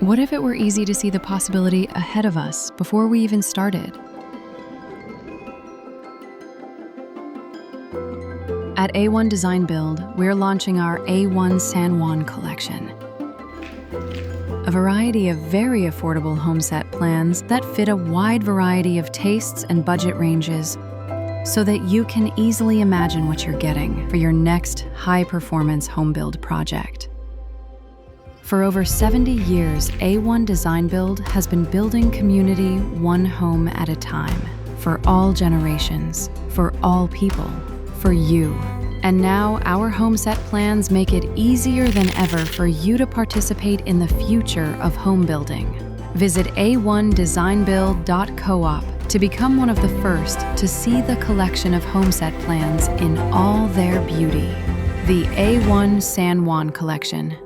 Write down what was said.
What if it were easy to see the possibility ahead of us before we even started? At A1 Design Build, we're launching our A1 San Juan Collection. A variety of very affordable home set plans that fit a wide variety of tastes and budget ranges so that you can easily imagine what you're getting for your next high-performance home build project. For over 70 years, A1 Design Build has been building community one home at a time, for all generations, for all people, for you. And now our home set plans make it easier than ever for you to participate in the future of home building. Visit a1designbuild.coop to become one of the first to see the collection of home set plans in all their beauty. The A1 San Juan Collection.